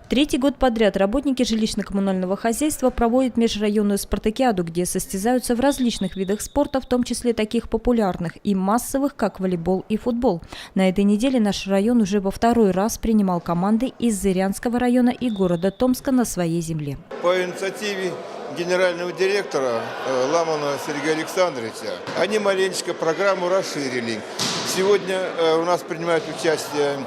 Третий год подряд работники жилищно-коммунального хозяйства проводят межрайонную спартакиаду, где состязаются в различных видах спорта, в том числе таких популярных и массовых, как волейбол и футбол. На этой неделе наш район уже во второй раз принимал команды из Зырянского района и города Томска на своей земле. По инициативе генерального директора Ламана Сергея Александровича они маленечко программу расширили. Сегодня у нас принимает участие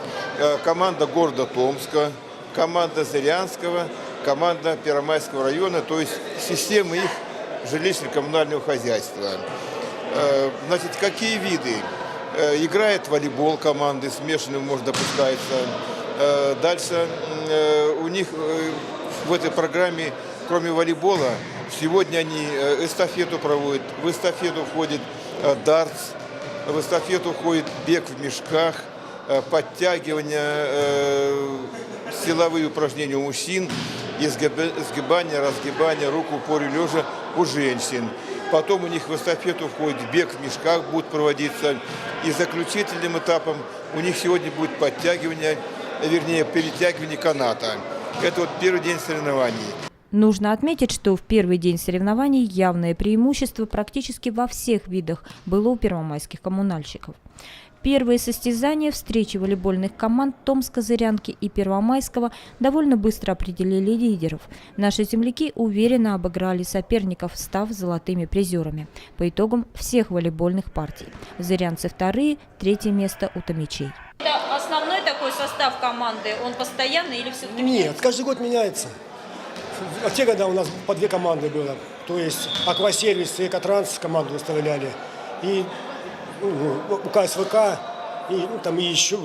команда города Томска, команда Зырянского, команда Первомайского района, то есть система их жилищно-коммунального хозяйства. Значит, какие виды? Играет волейбол команды, смешанные, может, допускается. Дальше у них в этой программе, кроме волейбола, сегодня они эстафету проводят. В эстафету входит дартс, в эстафету входит бег в мешках, подтягивания, силовые упражнения у мужчин, сгибание, разгибание, рук в упоре лежа у женщин. Потом у них в эстафету входит бег в мешках, будет проводиться. И заключительным этапом у них сегодня будет подтягивание, вернее, перетягивание каната. Это вот первый день соревнований. Нужно отметить, что в первый день соревнований явное преимущество практически во всех видах было у первомайских коммунальщиков. Первые состязания, встречи волейбольных команд Томска, Зырянки и Первомайского довольно быстро определили лидеров. Наши земляки уверенно обыграли соперников, став золотыми призерами по итогам всех волейбольных партий. Зырянцы вторые, третье место у томичей. Это основной такой состав команды, он постоянный или все-таки? Нет, каждый год меняется. В те годы у нас по две команды было. То есть Аквасервис и Экотранс команду выставляли. И у КСВК, и там и еще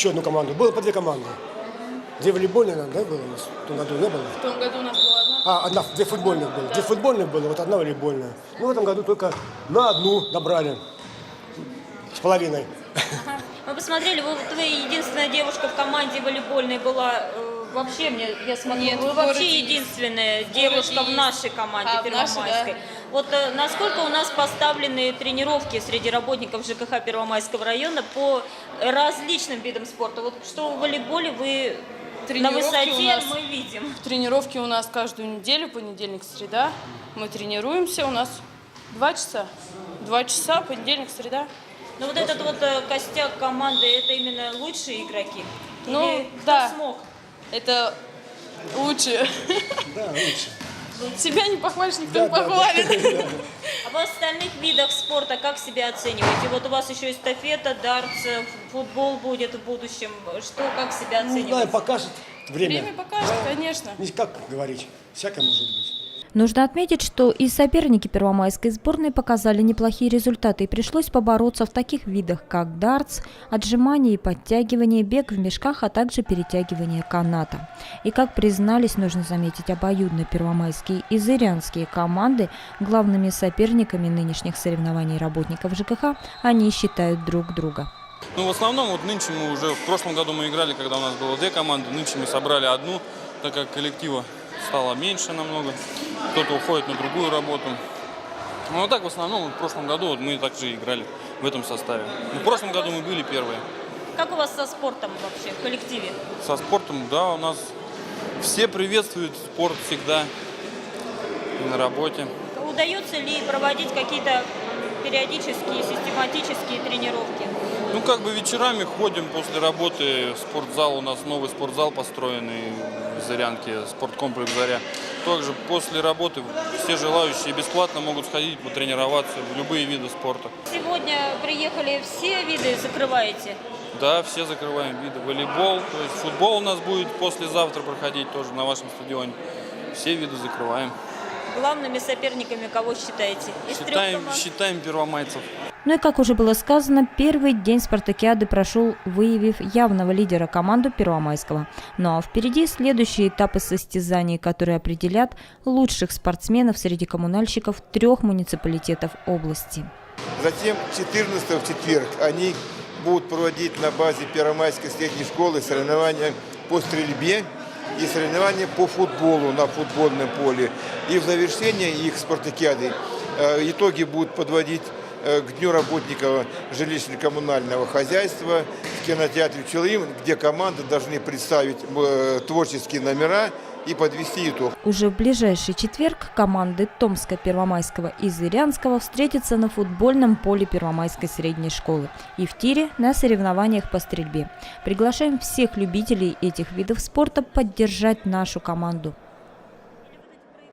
одну команду. Было по две команды. Две волейбольные, да, было у нас? В том году не было? В том году у нас была одна. Две футбольных было. Две футбольных было, вот одна волейбольная. Ну, в этом году только на одну набрали. С половиной. Мы посмотрели, вы единственная девушка в команде волейбольной была. Вообще, я смотрю, нет, вы вообще единственная девушка в нашей команде Первомайской. Да. Вот насколько у нас поставлены тренировки среди работников ЖКХ Первомайского района по различным видам спорта? Вот что в волейболе вы на высоте мы видим. Тренировки у нас каждую неделю, понедельник, среда. Мы тренируемся, у нас 2 часа. 2 часа, понедельник, среда. Ну вот этот вот костяк команды, это именно лучшие игроки? Ну, или да. кто смог? Это лучше. Да, лучше. Себя не похвалишь, никто не похвалит. Да. А в остальных видах спорта как себя оцениваете? Вот у вас еще эстафета, дартс, футбол будет в будущем. Что, как себя оцениваете? Ну, знаю, покажет время. Время покажет, конечно. Как говорить, всякое может быть. Нужно отметить, что и соперники первомайской сборной показали неплохие результаты, и пришлось побороться в таких видах, как дартс, отжимание и подтягивание, бег в мешках, а также перетягивание каната. И, как признались, нужно заметить, обоюдно первомайские и зырянские команды главными соперниками нынешних соревнований работников ЖКХ, они считают друг друга. Ну, в основном, вот нынче мы уже, в прошлом году мы играли, когда у нас было две команды, нынче мы собрали одну, так как коллектива стало меньше намного, кто-то уходит на другую работу. Ну, так в основном в прошлом году вот мы также играли в этом составе. Но в прошлом году мы были первые. Как у вас со спортом вообще, в коллективе? Со спортом, да, у нас все приветствуют спорт всегда и на работе. Удается ли проводить какие-то периодические, систематические тренировки? Ну, как бы вечерами ходим после работы в спортзал. У нас новый спортзал построенный в Зырянке, спорткомплекс «Заря». Также после работы все желающие бесплатно могут сходить, потренироваться в любые виды спорта. Сегодня приехали, все виды закрываете? Да, все закрываем виды. Волейбол, то есть футбол у нас будет послезавтра проходить тоже на вашем стадионе. Все виды закрываем. Главными соперниками кого считаете? Считаем первомайцев. Ну и, как уже было сказано, первый день спартакиады прошел, выявив явного лидера команду Первомайского. Ну а впереди следующие этапы состязаний, которые определят лучших спортсменов среди коммунальщиков 3 муниципалитетов области. Затем 14 в четверг они будут проводить на базе Первомайской средней школы соревнования по стрельбе и соревнования по футболу на футбольном поле. И в завершение их спартакиады итоги будут подводить к Дню работников жилищно-коммунального хозяйства в кинотеатре «Пчелин», где команды должны представить творческие номера и подвести итог. Уже в ближайший четверг команды Томска, Первомайского и Зырянского встретятся на футбольном поле Первомайской средней школы и в тире на соревнованиях по стрельбе. Приглашаем всех любителей этих видов спорта поддержать нашу команду.